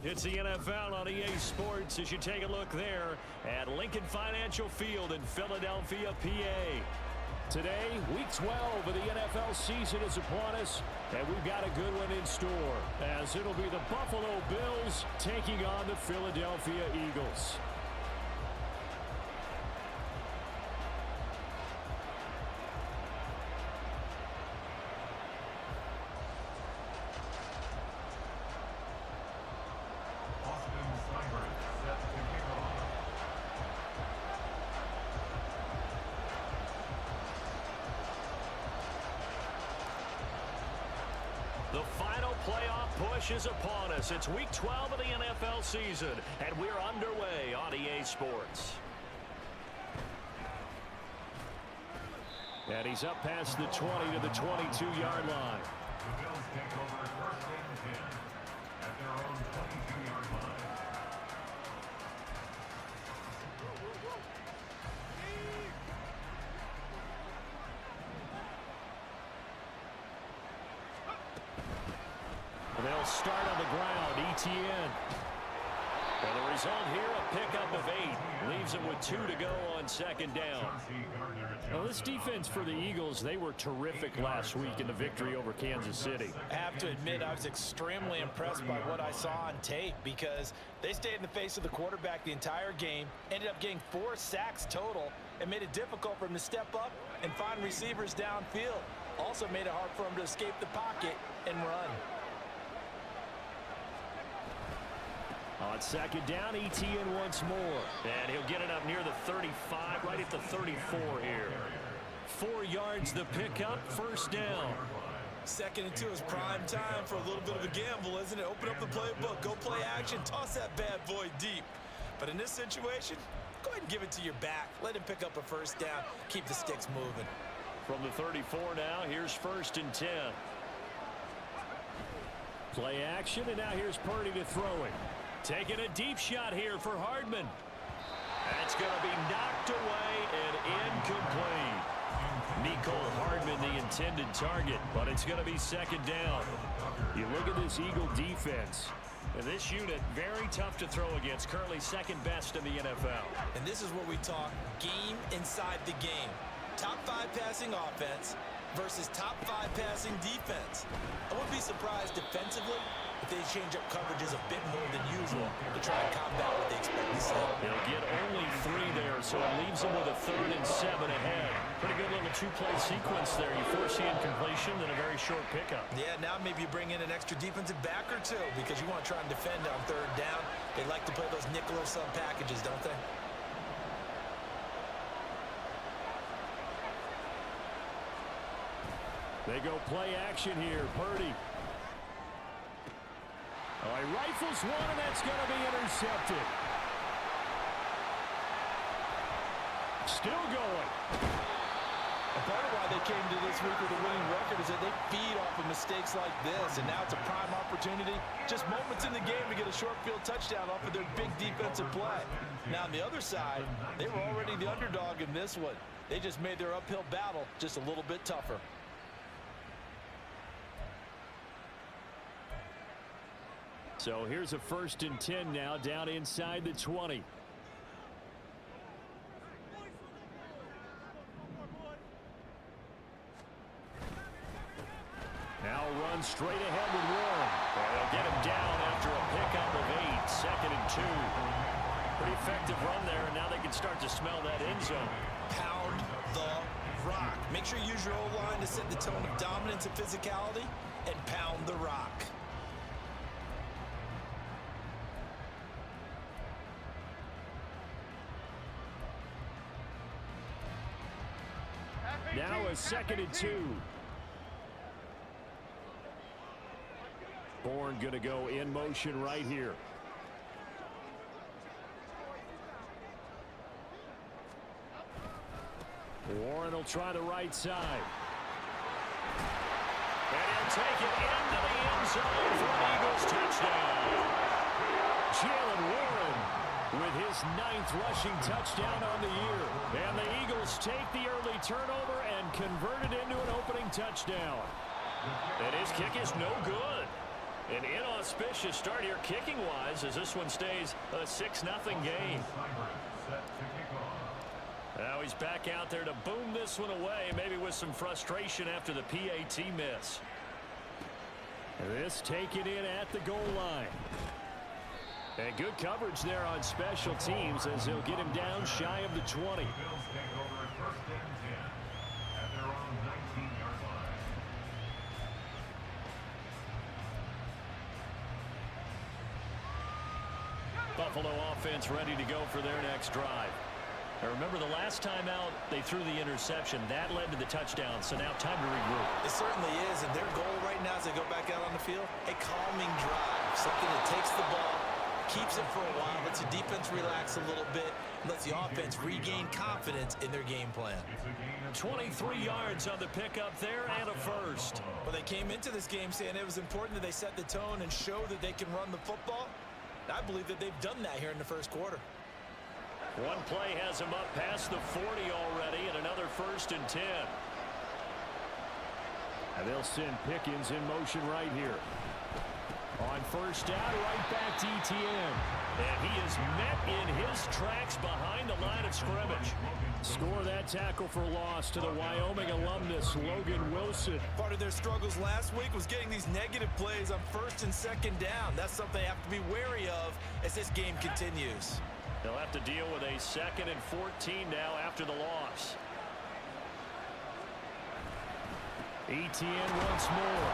It's the NFL on EA Sports as you take a look there at Lincoln Financial Field in Philadelphia, PA. Today, Week 12 of the NFL season is upon us, and we've got a good one in store, as it'll be the Buffalo Bills taking on the Philadelphia Eagles. The final playoff push is upon us. It's Week 12 of the NFL season, and we're underway on EA Sports. And he's up past the 20 to the 22-yard line. The Bills take over first and 10 at their own 22-yard line. They'll start on the ground, ETN. And the result here, a pickup of 8. Leaves them with 2 to go on second down. Well, this defense for the Eagles, they were terrific last week in the victory over Kansas City. I have to admit, I was extremely impressed by what I saw on tape because they stayed in the face of the quarterback the entire game, ended up getting 4 sacks total, and made it difficult for him to step up and find receivers downfield. Also made it hard for him to escape the pocket and run. On second down, ETN once more. And he'll get it up near the 35, right at the 34 here. 4 yards the pickup, first down. 2nd and 2 is prime time for a little bit of a gamble, isn't it? Open up the playbook, go play action, toss that bad boy deep. But in this situation, go ahead and give it to your back. Let him pick up a first down, keep the sticks moving. From the 34 now, here's 1st and 10. Play action, and now here's Purdy to throw it. Taking a deep shot here for Hardman. That's going to be knocked away and incomplete. Nicole Hardman, the intended target, but it's going to be 2nd down. You look at this Eagle defense. And this unit, very tough to throw against, currently 2nd best in the NFL. And this is where we talk game inside the game. Top 5 passing offense versus top 5 passing defense. I wouldn't be surprised defensively if they change up coverages a bit more than usual to try and combat what they expect to see. They'll get only 3 there, so it leaves them with a 3rd and 7 ahead. Pretty good little 2-play sequence there. You force the incompletion, then a very short pickup. Yeah, now maybe you bring in an extra defensive back or 2 because you want to try and defend on 3rd down. They like to play those nickel or sub packages, don't they? They go play action here. Purdy. Oh, he rifles one, and that's going to be intercepted. Still going. And part of why they came to this week with a winning record is that they feed off of mistakes like this, and now it's a prime opportunity. Just moments in the game to get a short field touchdown off of their big defensive play. Now, on the other side, they were already the underdog in this one. They just made their uphill battle just a little bit tougher. So here's a 1st and 10 now, down inside the 20. Now run straight ahead with Warren. They'll get him down after a pickup of 8, 2nd and 2. Pretty effective run there, and now they can start to smell that end zone. Pound the rock. Make sure you use your O-line to set the tone of dominance and physicality, and pound the rock. Now a 2nd and 2. Bourne going to go in motion right here. Warren will try the right side. And he'll take it into the end zone for an Eagles touchdown. Jalen Warren with his 9th rushing touchdown on the year. And the Eagles take the early turnover and convert it into an opening touchdown. And his kick is no good. An inauspicious start here kicking-wise as this one stays a 6-0 game. Now he's back out there to boom this one away, maybe with some frustration after the PAT miss. This taken in at the goal line. And good coverage there on special teams as they'll get him down shy of the 20. Buffalo offense ready to go for their next drive. Now remember, the last time out, they threw the interception. That led to the touchdown, so now time to regroup. It certainly is, and their goal right now as they go back out on the field, a calming drive, something that takes the ball, keeps it for a while, lets the defense relax a little bit, and lets the offense regain confidence in their game plan. 23 yards on the pickup there and a first. Well, they came into this game saying it was important that they set the tone and show that they can run the football. I believe that they've done that here in the first quarter. One play has him up past the 40 already, and another 1st and 10. And they'll send Pickens in motion right here. On first down, right back to ETN. And he is met in his tracks behind the line of scrimmage. Score that tackle for loss to the Wyoming alumnus, Logan Wilson. Part of their struggles last week was getting these negative plays on 1st and 2nd down. That's something they have to be wary of as this game continues. They'll have to deal with a 2nd and 14 now after the loss. ETN once more.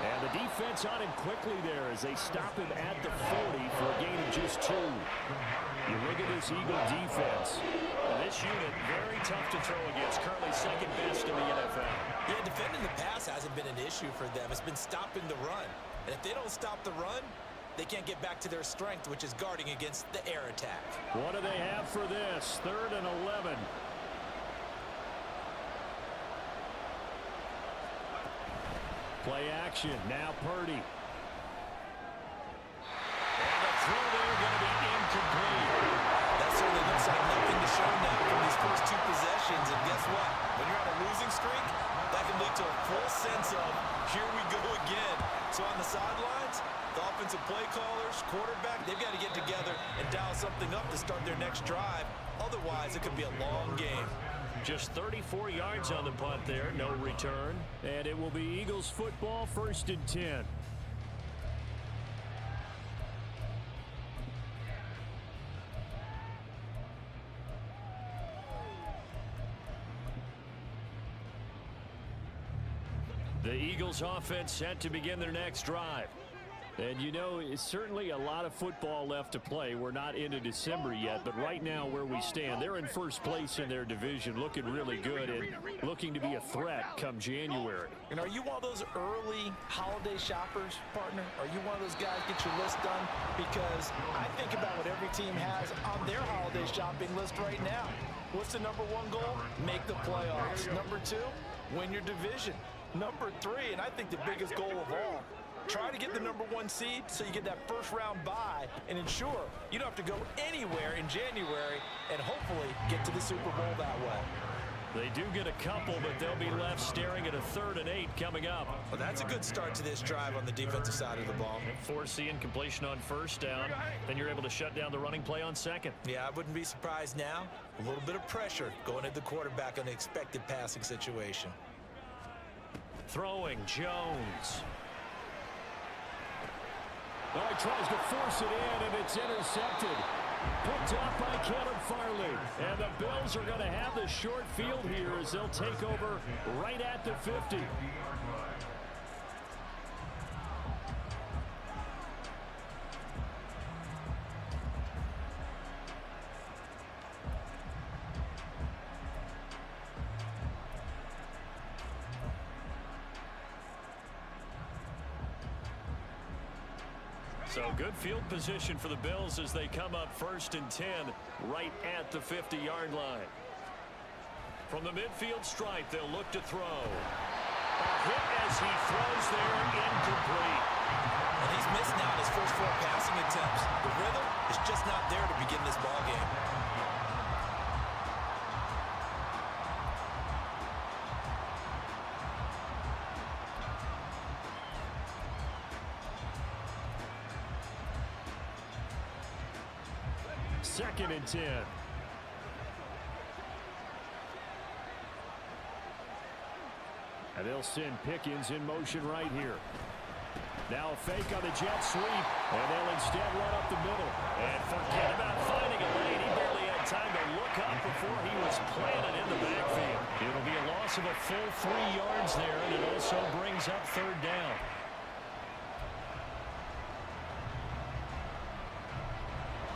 And the defense on him quickly there as they stop him at the 40 for a gain of just 2. You look at this Eagle defense. This unit, very tough to throw against. Currently 2nd best in the NFL. Yeah, defending the pass hasn't been an issue for them. It's been stopping the run. And if they don't stop the run, they can't get back to their strength, which is guarding against the air attack. What do they have for this? 3rd and 11. Play action. Now Purdy. And the throw there going to be incomplete. That certainly looks like nothing to show now from these first 2 possessions. And guess what? When you're on a losing streak, that can lead to a full sense of, here we go again. So on the sidelines, the offensive play callers, quarterback, they've got to get together and dial something up to start their next drive. Otherwise, it could be a long game. Just 34 yards on the punt there, no return. And it will be Eagles football, 1st and 10. The Eagles offense set to begin their next drive. And you know, it's certainly a lot of football left to play. We're not into December yet, but right now where we stand, they're in 1st place in their division, looking really good and looking to be a threat come January. And are you one of those early holiday shoppers, partner? Are you one of those guys get your list done? Because I think about what every team has on their holiday shopping list right now. What's the #1 goal? Make the playoffs. #2, win your division. #3, and I think the biggest goal of all, try to get the #1 seed so you get that 1st round bye and ensure you don't have to go anywhere in January and hopefully get to the Super Bowl that way. They do get a couple, but they'll be left staring at a 3rd and 8 coming up. Well, that's a good start to this drive on the defensive side of the ball. Forcing completion on 1st down. Then you're able to shut down the running play on 2nd. Yeah, I wouldn't be surprised now. A little bit of pressure going at the quarterback on the expected passing situation. Throwing, Jones. Oh, he tries to force it in, and it's intercepted. Picked off by Caleb Farley. And the Bills are going to have the short field here as they'll take over right at the 50. So good field position for the Bills as they come up 1st and 10 right at the 50-yard line. From the midfield stripe, they'll look to throw. A hit as he throws there, incomplete. And he's missed now his first 4 passing attempts. The rhythm is just not there to begin this ball game. 2nd and 10. And they'll send Pickens in motion right here. Now a fake on the jet sweep, and they'll instead run up the middle. And forget about finding a lane. He barely had time to look up before he was planted in the backfield. It'll be a loss of a full 3 yards there, and it also brings up 3rd down.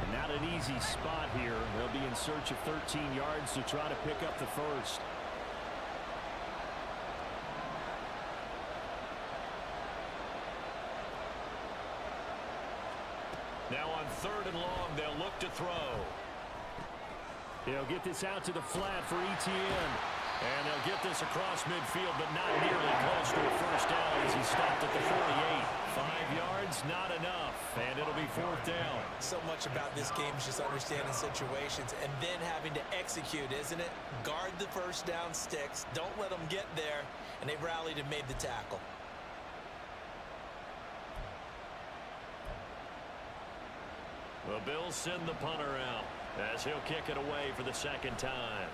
And not an easy spot here. They'll be in search of 13 yards to try to pick up the first. Now on 3rd and long, they'll look to throw. They'll get this out to the flat for ETN. And they'll get this across midfield, but not nearly close to a first down as he stopped at the 48. 5 yards, not enough, and it'll be 4th down. So much about this game is just understanding situations and then having to execute, isn't it? Guard the first down sticks. Don't let them get there, and they rallied and made the tackle. The Bills send the punter out as he'll kick it away for the 2nd time.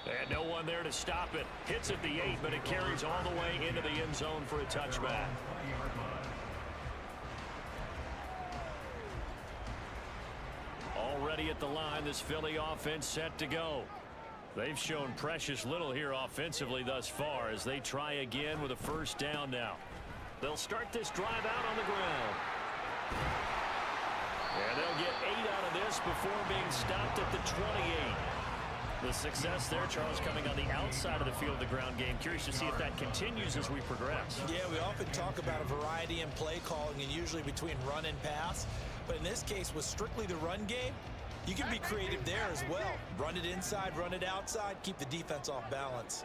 And no one there to stop it. Hits at the 8, but it carries all the way into the end zone for a touchback. Already at the line, this Philly offense set to go. They've shown precious little here offensively thus far as they try again with a first down now. They'll start this drive out on the ground. And they'll get 8 out of this before being stopped at the 28. The success there, Charles, coming on the outside of the field of the ground game. Curious to see if that continues as we progress. Yeah, we often talk about a variety in play calling and usually between run and pass. But in this case, with strictly the run game, you can be creative there as well. Run it inside, run it outside, keep the defense off balance.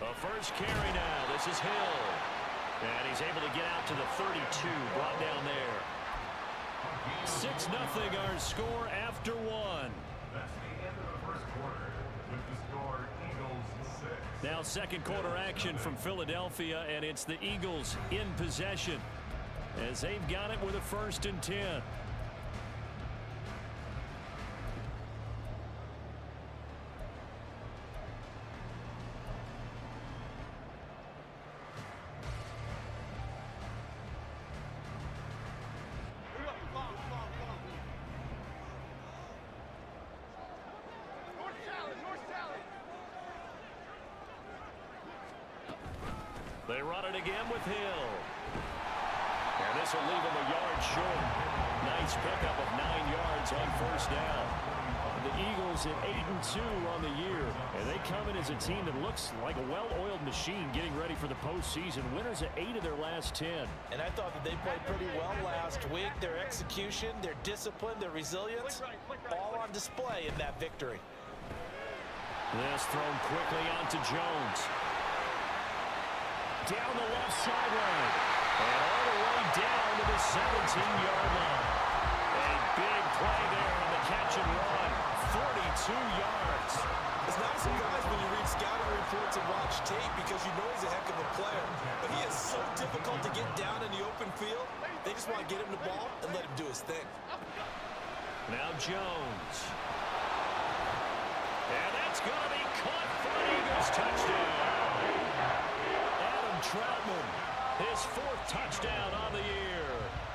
A first carry now. This is Hill. And he's able to get out to the 32, brought down there. 6-0 our score after 1. That's the end of the first quarter with the score Eagles 6. Now 2nd quarter action from Philadelphia, and it's the Eagles in possession as they've got it with a 1st and 10. They run it again with Hill. And this will leave him a yard short. Nice pickup of 9 yards on first down. The Eagles at 8-2 on the year. And they come in as a team that looks like a well-oiled machine getting ready for the postseason. Winners at 8 of their last 10. And I thought that they played pretty well last week. Their execution, their discipline, their resilience, all on display in that victory. This thrown quickly onto Jones. Down the left sideline. And all the way down to the 17-yard line. A big play there on the catch and run. 42 yards. It's not a surprise when you read scouting reports and watch tape because you know he's a heck of a player. But he is so difficult to get down in the open field. They just want to get him the ball and let him do his thing. Now Jones. And that's going to be caught for an Eagles touchdown. Troutman, his 4th touchdown on the year.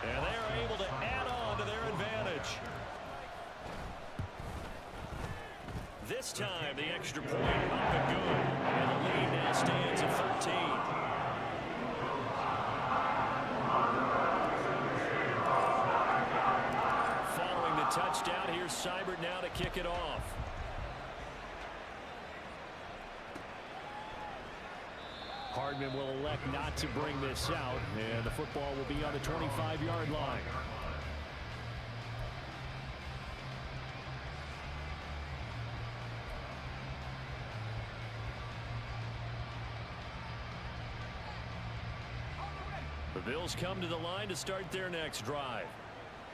And they're able to add on to their advantage. This time, the extra point up and good. And the lead now stands at 13. Following the touchdown, here's Seibert now to kick it off. Hardman will elect not to bring this out, and the football will be on the 25-yard line. The Bills come to the line to start their next drive.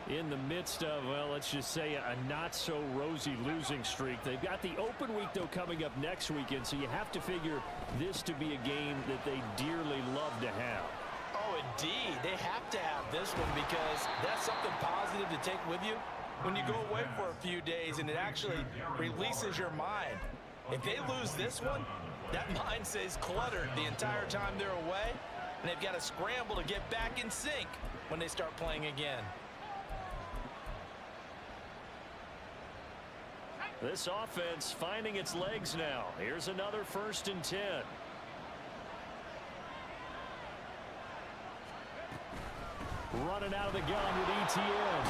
in the midst of, well, let's just say a not-so-rosy losing streak. They've got the open week, though, coming up next weekend, so you have to figure this to be a game that they dearly love to have. Oh, indeed. They have to have this one because that's something positive to take with you when you go away for a few days, and it actually releases your mind. If they lose this one, that mind stays cluttered the entire time they're away, and they've got to scramble to get back in sync when they start playing again. This offense finding its legs now. Here's another 1st and 10. Running out of the gun with ETN.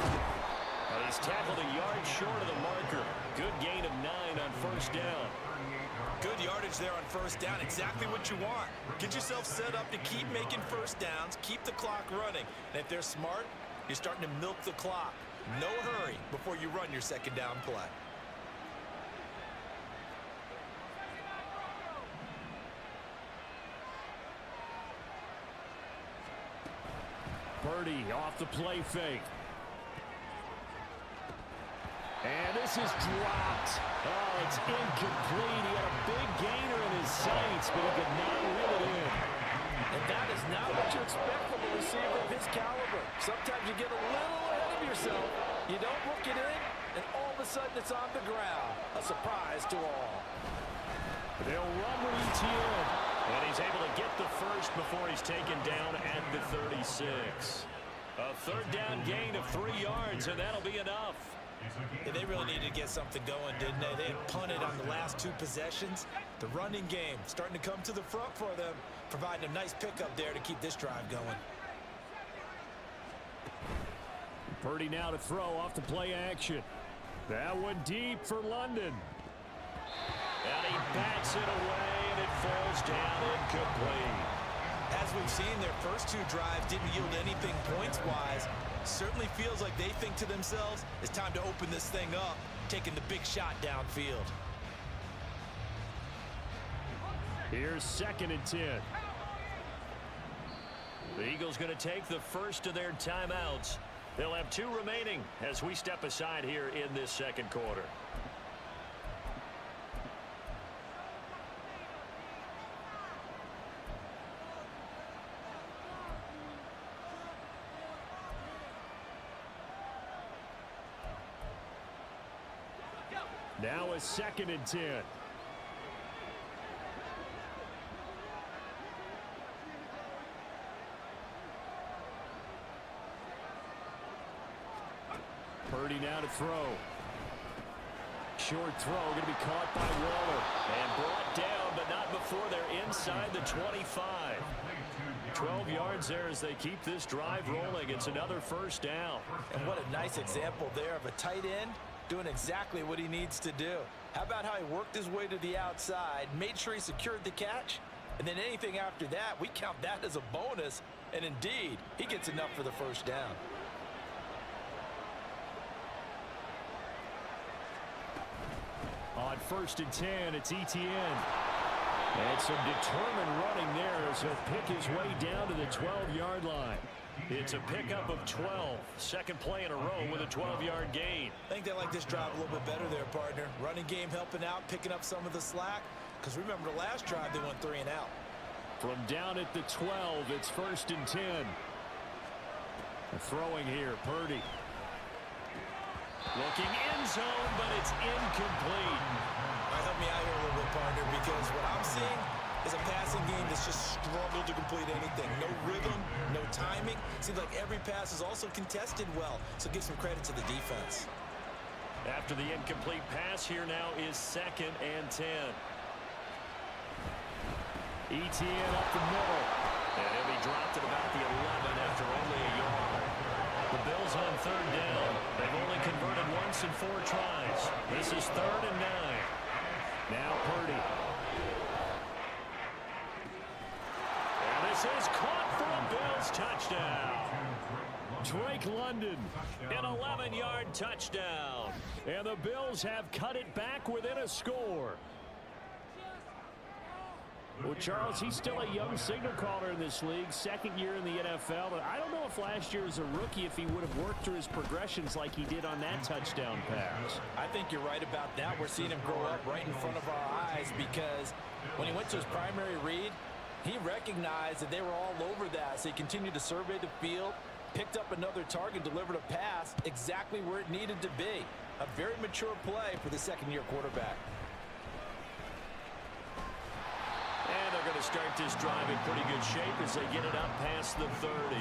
And he's tackled a yard short of the marker. Good gain of 9 on 1st down. Good yardage there on 1st down. Exactly what you want. Get yourself set up to keep making 1st downs, keep the clock running. And if they're smart, you're starting to milk the clock. No hurry before you run your 2nd down play. Purdy off the play fake. And this is dropped. Oh, it's incomplete. He had a big gainer in his sights, but he could not reel it in. And that is not what you expect from a receiver of his caliber. Sometimes you get a little ahead of yourself. You don't hook it in, and all of a sudden it's on the ground. A surprise to all. They'll run with ETN. And he's able to get the first before he's taken down at the 36. A 3rd down gain of 3 yards, and that'll be enough. Yeah, they really needed to get something going, didn't they? They had punted on the last 2 possessions. The running game starting to come to the front for them, providing a nice pickup there to keep this drive going. Purdy now to throw off the play action. That one deep for London. And he bats it away, and it falls down incomplete. As we've seen, their first 2 drives didn't yield anything points-wise. Certainly feels like they think to themselves, it's time to open this thing up, taking the big shot downfield. Here's 2nd and 10. The Eagles going to take the first of their timeouts. They'll have 2 remaining as we step aside here in this 2nd quarter. Now a 2nd and 10. Purdy now to throw. Short throw going to be caught by Waller. And brought down, but not before they're inside the 25. 12 yards there as they keep this drive rolling. It's another 1st down. And what a nice example there of a tight end doing exactly what he needs to do. How about how he worked his way to the outside, made sure he secured the catch, and then anything after that, we count that as a bonus. And indeed, he gets enough for the 1st down. On 1st and 10, it's ETN. And some determined running there as he'll pick his way down to the 12-yard line. It's a pickup of 12. 2nd play in a row with a 12-yard gain. I think they like this drive a little bit better there, partner. Running game helping out, picking up some of the slack. Because remember, the last drive, they went 3 and out. From down at the 12, it's 1st and 10. Throwing here, Purdy. Looking end zone, but it's incomplete. All right, help me out here a little bit, partner, because what I'm seeing is a passing game that's just struggled to complete anything. No rhythm, no timing. Seems like every pass is also contested well, so give some credit to the defense. After the incomplete pass, here now is 2nd and 10. ETN up the middle. And he'll be dropped at about the 11 after only a yard. The Bills on 3rd down. They've only converted once in 4 tries. This is 3rd and 9. Now Purdy. And this is caught for a Bills touchdown. Drake London. An 11-yard touchdown. And the Bills have cut it back within a score. Well, Charles, he's still a young signal caller in this league, second year in the NFL. And I don't know if last year as a rookie, if he would have worked through his progressions like he did on that touchdown pass. I think you're right about that. We're seeing him grow up right in front of our eyes because when he went to his primary read, he recognized that they were all over that. So he continued to survey the field, picked up another target, delivered a pass exactly where it needed to be. A very mature play for the second-year quarterback. And they're going to start this drive in pretty good shape as they get it up past the 30.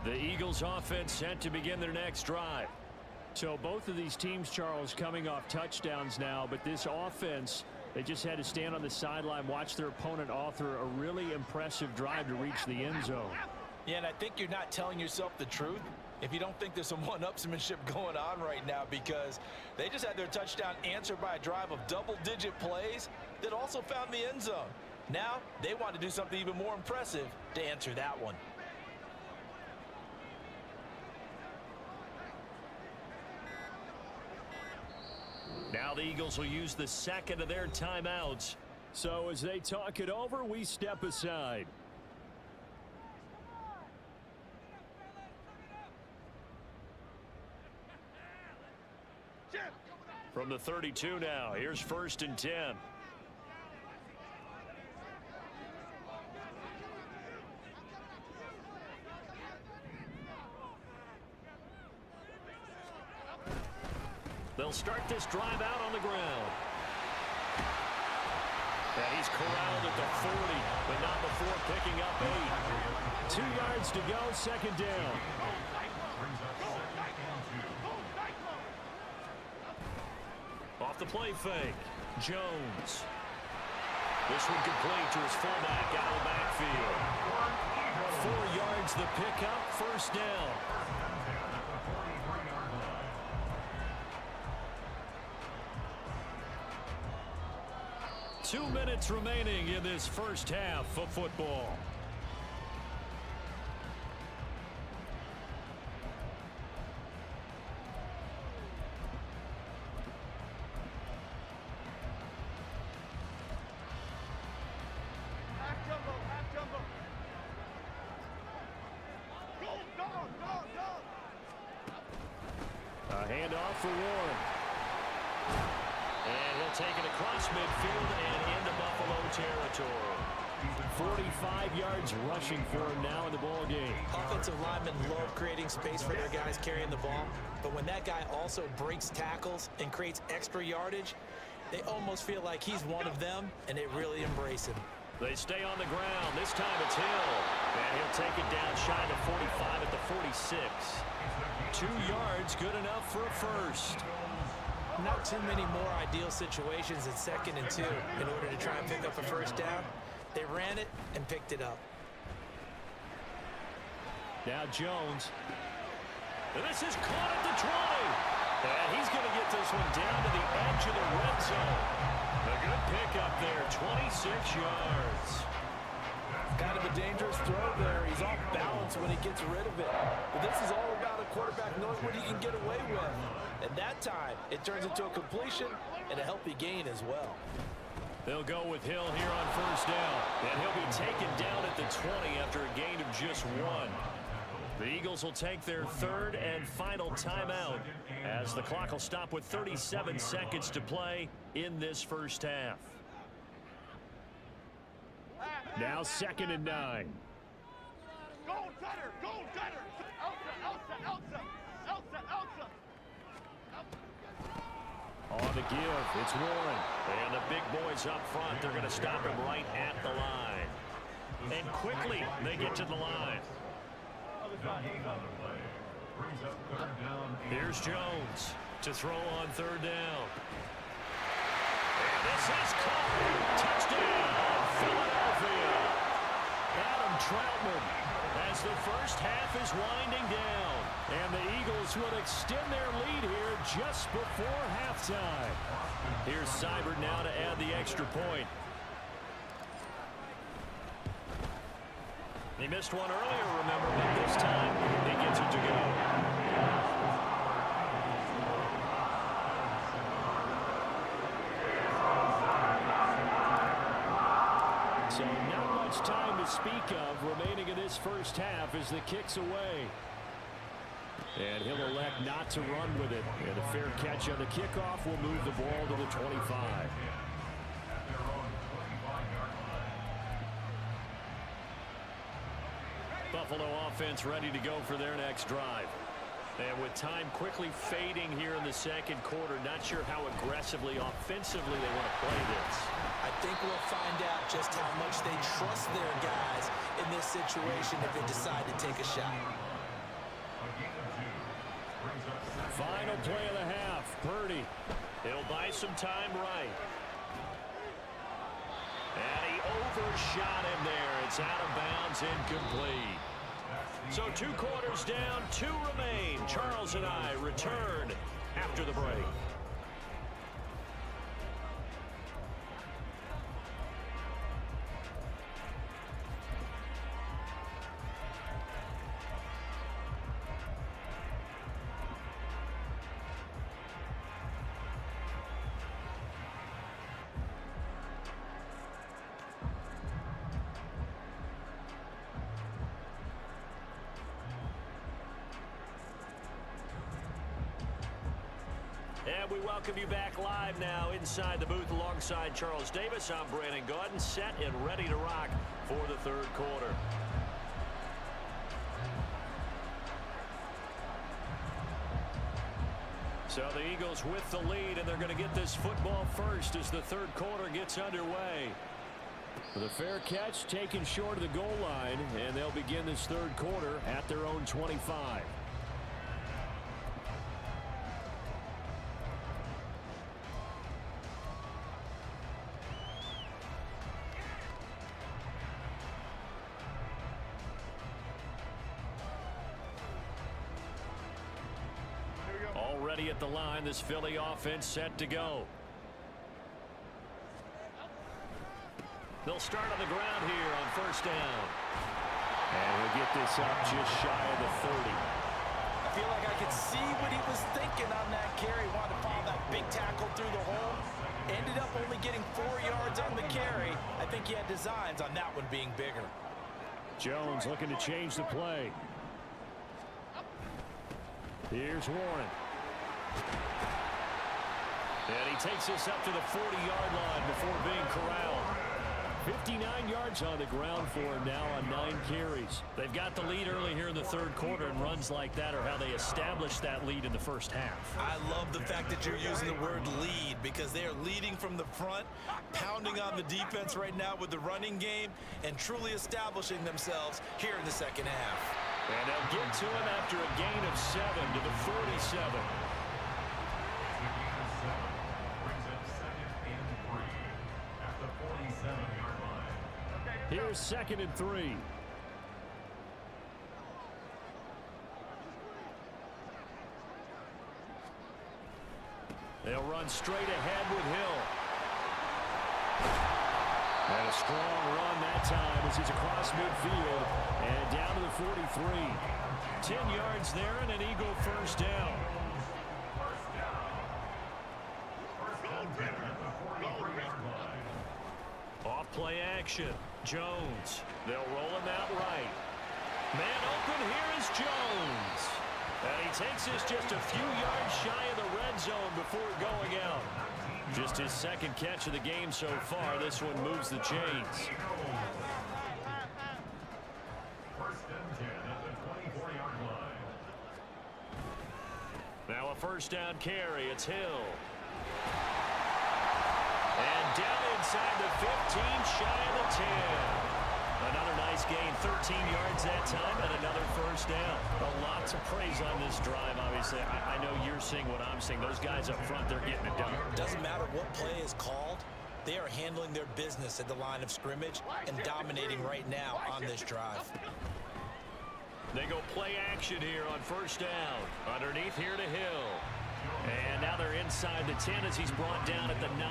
The Eagles offense set to begin their next drive. So both of these teams, Charles, coming off touchdowns now, but this offense, they just had to stand on the sideline, watch their opponent author a really impressive drive to reach the end zone. Yeah, and I think you're not telling yourself the truth if you don't think there's some one-upsmanship going on right now, because they just had their touchdown answered by a drive of double-digit plays that also found the end zone. Now they want to do something even more impressive to answer that one. Now the Eagles will use the second of their timeouts. So as they talk it over, we step aside. From the 32 now, here's 1st and 10. They'll start this drive out on the ground. And he's corralled at the 40, but not before picking up 8. 2 yards to go, second down. Off the play fake, Jones. This one complete to his fullback out of the backfield. 4 yards the pickup, 1st down. Two minutes remaining in this first half of football. A handoff for Warren. And he'll take it across midfield and into Buffalo territory. 45 yards rushing for him now in the ball game. Offensive linemen love creating space for their guys carrying the ball, but when that guy also breaks tackles and creates extra yardage, they almost feel like he's one of them, and they really embrace him. They stay on the ground. This time it's Hill. And he'll take it down shy of 45 at the 46. 2 yards, good enough for a first. Not too many more ideal situations in 2nd and 2 in order to try and pick up a first down. They ran it and picked it up. Now Jones. And this is caught at the 20. And he's going to get this one down to the edge of the red zone. A good pickup there, 26 yards. Kind of a dangerous throw there. He's off balance when he gets rid of it. But this is all about a quarterback knowing what he can get away with. And that time, it turns into a completion and a healthy gain as well. They'll go with Hill here on 1st down. And he'll be taken down at the 20 after a gain of just 1. The Eagles will take their 3rd and final timeout as the clock will stop with 37 seconds to play in this first half. Now 2nd and 9. Go Cutter! Go Cutter! Elsa! On the give, it's Warren. And the big boys up front, they're going to stop him right at the line. And quickly, they get to the line. Here's Jones to throw on 3rd down. And this is caught. Touchdown, Philadelphia. Adam Troutman. As the first half is winding down. And the Eagles will extend their lead here just before halftime. Here's Seibert now to add the extra point. He missed one earlier, remember, but this time he gets it to go. So not much time to speak of remaining in this first half as the kick's away. And he'll elect not to run with it. And a fair catch on the kickoff will move the ball to the 25. Buffalo offense ready to go for their next drive. And with time quickly fading here in the second quarter, not sure how aggressively, offensively they want to play this. I think we'll find out just how much they trust their guys in this situation if they decide to take a shot. Final play of the half. Purdy. He'll buy some time right. And he overshot him there. It's out of bounds, incomplete. So 2 quarters down, 2 remain. Charles and I return after the break. And we welcome you back live now inside the booth alongside Charles Davis. I'm Brandon Gaudin, set and ready to rock for the third quarter. So the Eagles with the lead, and they're going to get this football first as the third quarter gets underway. The fair catch taken short of the goal line, and they'll begin this third quarter at their own 25. Already at the line, this Philly offense set to go. They'll start on the ground here on first down. And he'll get this up just shy of the 30. I feel like I could see what he was thinking on that carry. Wanted to follow that big tackle through the hole. Ended up only getting 4 yards on the carry. I think he had designs on that one being bigger. Jones looking to change the play. Here's Warren. And he takes this up to the 40-yard line before being corralled. 59 yards on the ground for him now on 9 carries. They've got the lead early here in the third quarter, and runs like that are how they establish that lead in the first half. I love the fact that you're using the word lead, because they are leading from the front, pounding on the defense right now with the running game, and truly establishing themselves here in the second half. And they'll get to him after a gain of 7 to the 47. Here's 2nd and 3. They'll run straight ahead with Hill. And a strong run that time as he's across midfield and down to the 43. 10 yards there and an Eagle first down. Off play action. Jones. They'll roll him out right. Man open, here is Jones. And he takes this just a few yards shy of the red zone before going out. Just his second catch of the game so far. This one moves the chains. Now a first down carry. It's Hill. And down inside the 15, shy of the 10. Another nice gain, 13 yards that time, and another first down. Lots of praise on this drive, obviously. I know you're seeing what I'm seeing. Those guys up front, they're getting it done. Doesn't matter what play is called. They are handling their business at the line of scrimmage and dominating right now on this drive. They go play action here on first down. Underneath here to Hill. And now they're inside the 10 as he's brought down at the 9.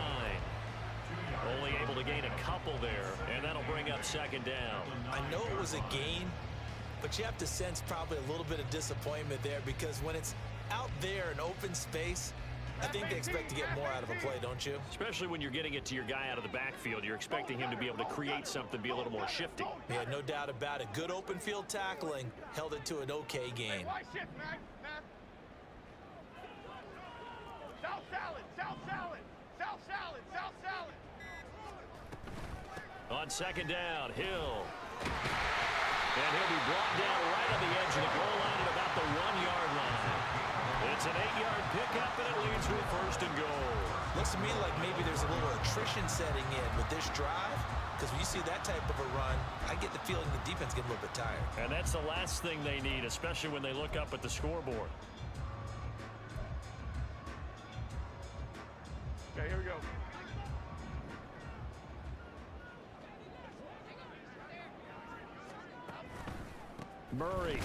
Only able to gain a couple there, and that'll bring up second down. I know it was a gain, but you have to sense probably a little bit of disappointment there, because when it's out there in open space, I think they expect to get more out of a play, don't you? Especially when you're getting it to your guy out of the backfield. You're expecting him to be able to create something, be a little more shifty. Yeah, no doubt about it. Good open field tackling held it to an okay game. Why shift, man? South salad, south salad, south salad, south salad. On second down, Hill. And he'll be brought down right on the edge of the goal line at about the 1-yard line. It's an 8-yard pickup, and it leads to a first and goal. Looks to me like maybe there's a little attrition setting in with this drive, because when you see that type of a run, I get the feeling the defense gets a little bit tired. And that's the last thing they need, especially when they look up at the scoreboard. Okay, here we go. Murray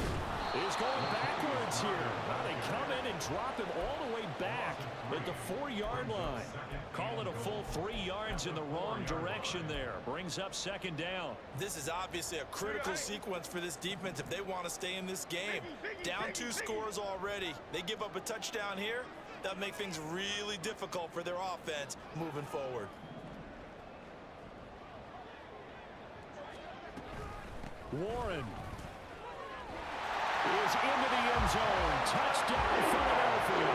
is going backwards here. Now they come in and drop him all the way back at the 4-yard line. Call it a full 3 yards in the wrong direction there. Brings up second down. This is obviously a critical sequence for this defense if they want to stay in this game. Down 2 scores already. They give up a touchdown here. That'll make things really difficult for their offense moving forward. Warren is into the end zone. Touchdown, Philadelphia.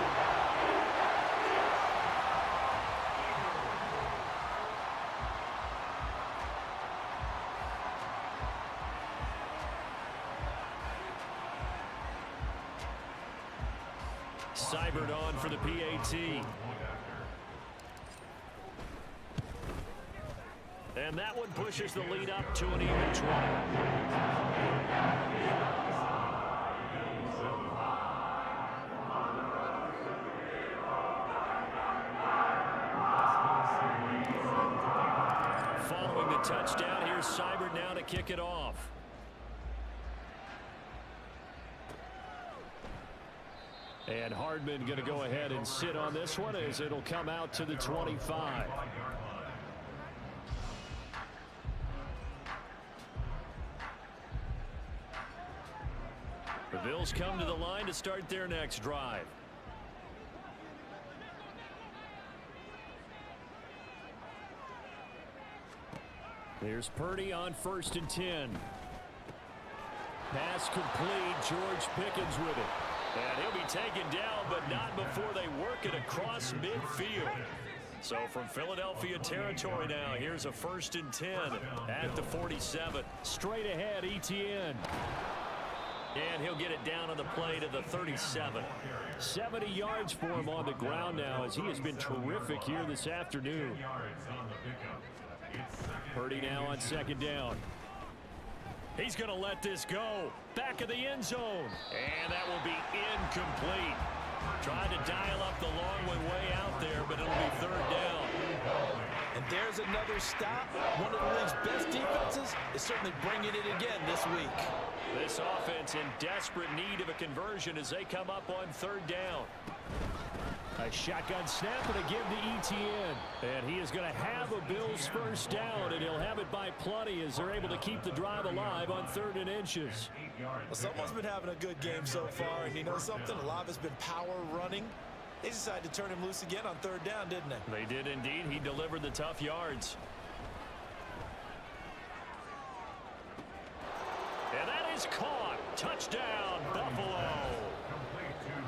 Seibert on for the PAT. And that one pushes the lead up to an even 20. Following the touchdown, here's Seibert now to kick it off. And Hardman going to go ahead and sit on this one as it'll come out to the 25. The Bills come to the line to start their next drive. There's Purdy on 1st and 10. Pass complete. George Pickens with it. And he'll be taken down, but not before they work it across midfield. So from Philadelphia territory now, here's a 1st and 10 at the 47. Straight ahead, Etienne. And he'll get it down on the play to the 37. 70 yards for him on the ground now, as he has been terrific here this afternoon. Purdy now on second down. He's going to let this go. Back of the end zone. And that will be incomplete. Tried to dial up the long one way out there, but it'll be 3rd down. And there's another stop. One of the league's best defenses is certainly bringing it again this week. This offense in desperate need of a conversion as they come up on 3rd down. A shotgun snap and a give to Etienne. And he is going to have a Bills first down, and he'll have it by plenty as they're able to keep the drive alive on 3rd and inches. Well, someone's been having a good game so far, and you know something? A lot of it's been power running. They decided to turn him loose again on 3rd down, didn't they? They did indeed. He delivered the tough yards. And that is caught. Touchdown, Buffalo.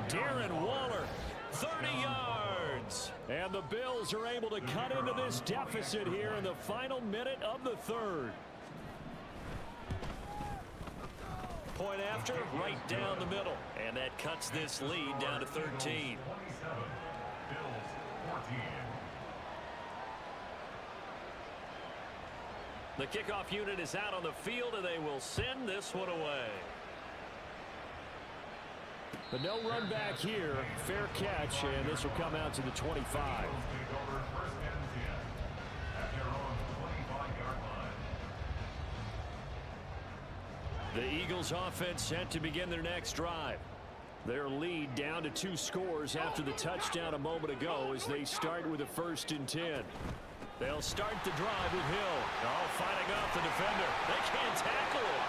Darren Waller, 30 yards. And the Bills are able to cut into this deficit here in the final minute of the 3rd. Point after, right down the middle. And that cuts this lead down to 13. The kickoff unit is out on the field, and they will send this one away. But no run back here. Fair catch, and this will come out to the 25. The Eagles offense set to begin their next drive. Their lead down to 2 scores after the touchdown a moment ago as they start with a 1st and 10. They'll start the drive with Hill. Oh, fighting off the defender. They can't tackle it.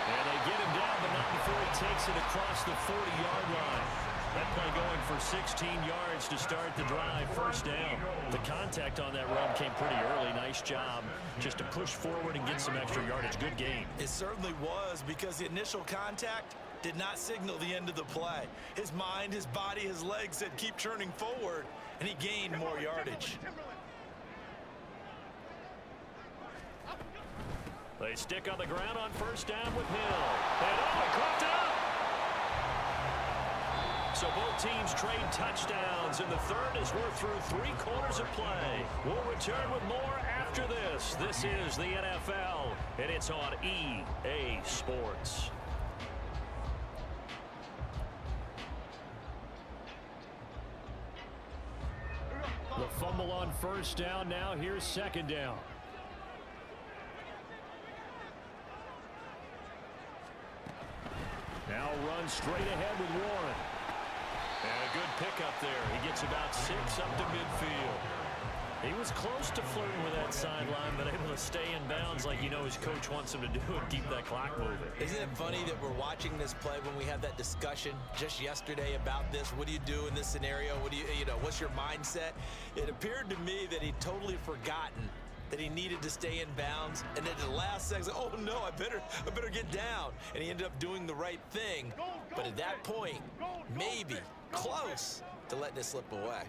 And they get him down, but not before he takes it across the 40-yard line. That play going for 16 yards to start the drive. First down. The contact on that run came pretty early. Nice job just to push forward and get some extra yardage. Good game. It certainly was, because the initial contact did not signal the end of the play. His mind, his body, his legs said keep churning forward, and he gained more yardage. They stick on the ground on first down with Hill. And oh, he caught up. So both teams trade touchdowns, and the third as we're through 3 quarters of play. We'll return with more after this. This is the NFL, and it's on EA Sports. The fumble on first down. Now here's second down. Now run straight ahead with Warren. And a good pickup there. He gets about 6 up to midfield. He was close to flirting with that sideline, but able to stay in bounds like you know his coach wants him to do and keep that clock moving. Isn't it funny that we're watching this play when we had that discussion just yesterday about this? What do you do in this scenario? What do you know, what's your mindset? It appeared to me that he'd totally forgotten that he needed to stay in bounds, and then at the last second, oh no, I better get down. And he ended up doing the right thing. But at that point, maybe close to letting it slip away.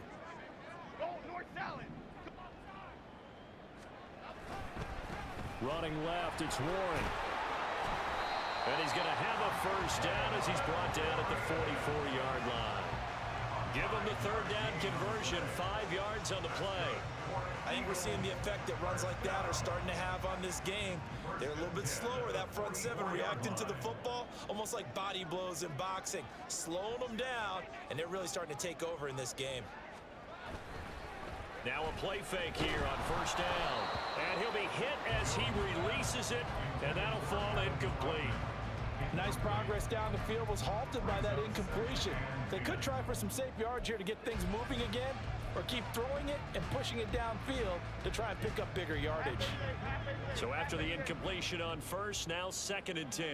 Running left, it's Warren. And he's going to have a first down as he's brought down at the 44-yard line. Give him the third down conversion, 5 yards on the play. I think we're seeing the effect that runs like that are starting to have on this game. They're a little bit slower, that front seven, reacting to the football, almost like body blows in boxing, slowing them down, and they're really starting to take over in this game. Now a play fake here on first down. And he'll be hit as he releases it, and that'll fall incomplete. Nice progress down the field, was halted by that incompletion. They could try for some safe yards here to get things moving again, or keep throwing it and pushing it downfield to try and pick up bigger yardage. So after the incompletion on first, now 2nd and 10.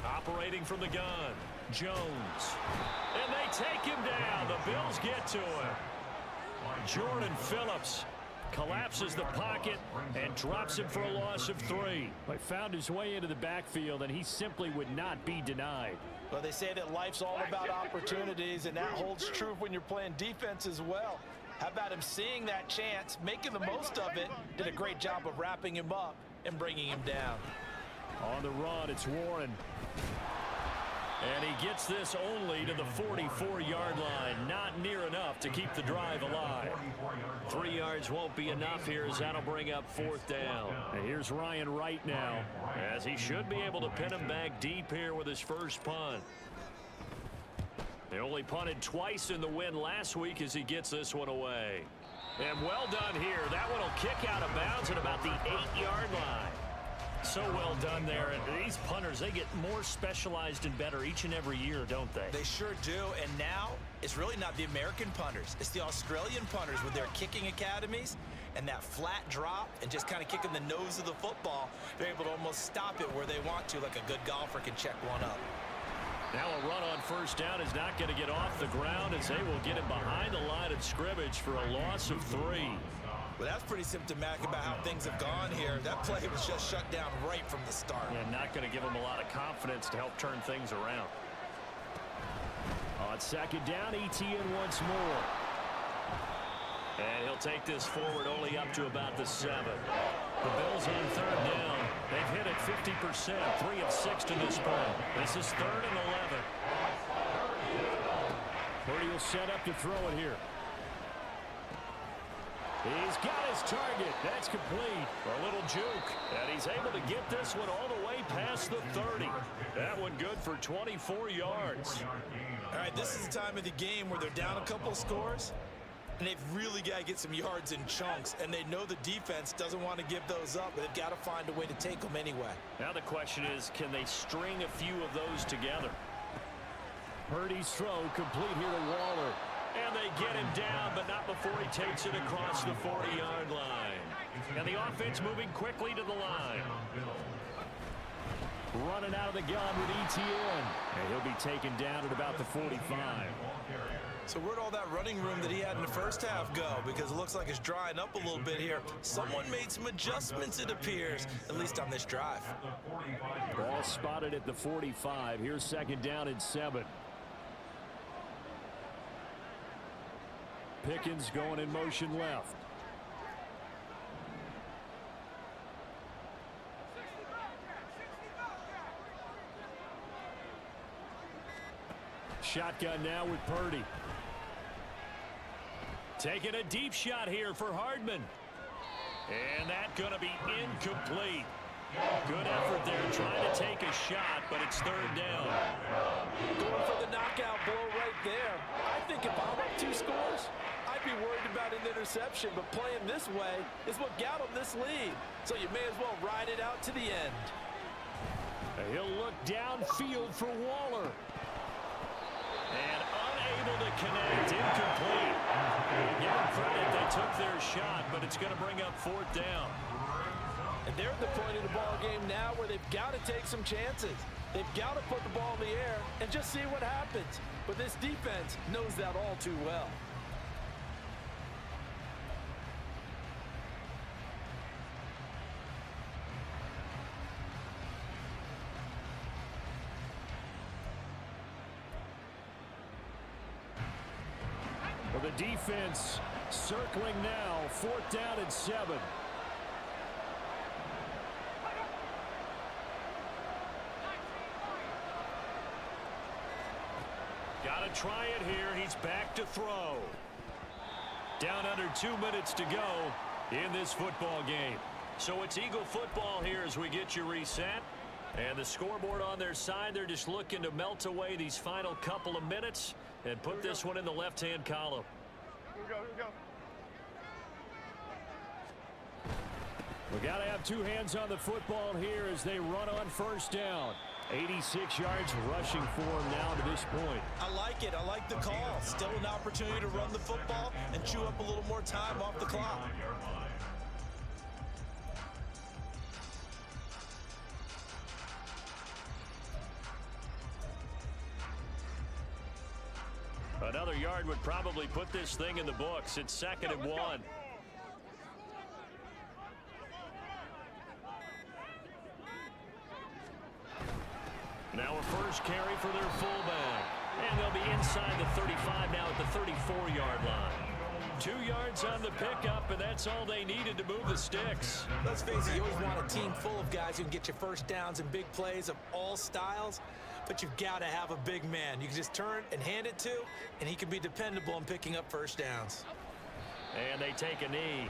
Operating from the gun, Jones. And they take him down. The Bills get to him. Jordan Phillips collapses the pocket and drops him for a loss of 3. He found his way into the backfield, and he simply would not be denied. Well, they say that life's all about opportunities, and that holds true when you're playing defense as well. How about him seeing that chance, making the most of it, did a great job of wrapping him up and bringing him down. On the run, it's Warren. And he gets this only to the 44-yard line. Not near enough to keep the drive alive. 3 yards won't be enough here as that'll bring up 4th down. And here's Ryan Wright now, as he should be able to pin him back deep here with his first punt. They only punted twice in the win last week as he gets this one away. And well done here. That one will kick out of bounds at about the 8-yard line. So well done there. And these punters, they get more specialized and better each and every year, don't they? They sure do. And now it's really not the American punters. It's the Australian punters with their kicking academies and that flat drop and just kind of kicking the nose of the football. They're able to almost stop it where they want to, like a good golfer can check one up. Now a run on first down is not going to get off the ground as they will get him behind the line of scrimmage for a loss of 3. Well, that's pretty symptomatic about how things have gone here. That play was just shut down right from the start. And not going to give him a lot of confidence to help turn things around. On 2nd down, ETN once more. And he'll take this forward only up to about the 7. The Bills on 3rd down. They've hit it 50%, 3 of 6 to this point. This is 3rd and 11. Purdy will set up to throw it here. He's got his target. That's complete. A little juke. And he's able to get this one all the way past the 30. That one good for 24 yards. All right, this is the time of the game where they're down a couple of scores. And they've really got to get some yards in chunks, and they know the defense doesn't want to give those up, but they've got to find a way to take them anyway. Now the question is, can they string a few of those together? Purdy's throw complete here to Waller. And they get him down, but not before he takes it across the 40-yard line. And the offense moving quickly to the line. Running out of the gun with ETN. And he'll be taken down at about the 45. So where'd all that running room that he had in the first half go? Because it looks like it's drying up a little bit here. Someone made some adjustments, it appears, at least on this drive. Ball spotted at the 45. Here's second down and 7. Pickens going in motion left. Shotgun now with Purdy. Taking a deep shot here for Hardman. And that's going to be incomplete. Good effort there trying to take a shot, but it's third down. Going for the knockout blow right there. I think if I'm up 2 scores, I'd be worried about an interception, but playing this way is what got him this lead. So you may as well ride it out to the end. He'll look downfield for Waller. And unable to connect, incomplete. Give them credit, they took their shot, but it's going to bring up fourth down. And they're at the point of the ball game now where they've got to take some chances. They've got to put the ball in the air and just see what happens. But this defense knows that all too well. Well, the defense circling now, fourth down and 7. Got to try it here. He's back to throw. Down under 2 minutes to go in this football game. So it's Eagle football here as we get you reset. And the scoreboard on their side, they're just looking to melt away these final couple of minutes and put this one in the left-hand column. Here we go, here we go. We got to have 2 hands on the football here as they run on first down. 86 yards rushing for him now to this point. I like it. I like the call. Still an opportunity to run the football and chew up a little more time off the clock. Another yard would probably put this thing in the books. It's 2nd and 1. Now a first carry for their fullback. And they'll be inside the 35 now at the 34-yard line. 2 yards on the pickup, and that's all they needed to move the sticks. Let's face it, you always want a team full of guys who can get you first downs and big plays of all styles, but you've got to have a big man. You can just turn and hand it to, and he can be dependable in picking up first downs. And they take a knee.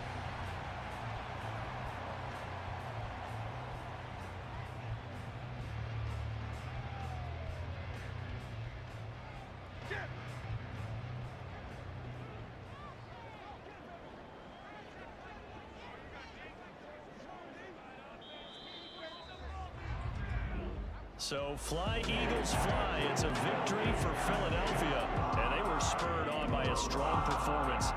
So fly, Eagles, fly. It's a victory for Philadelphia. And they were spurred on by a strong performance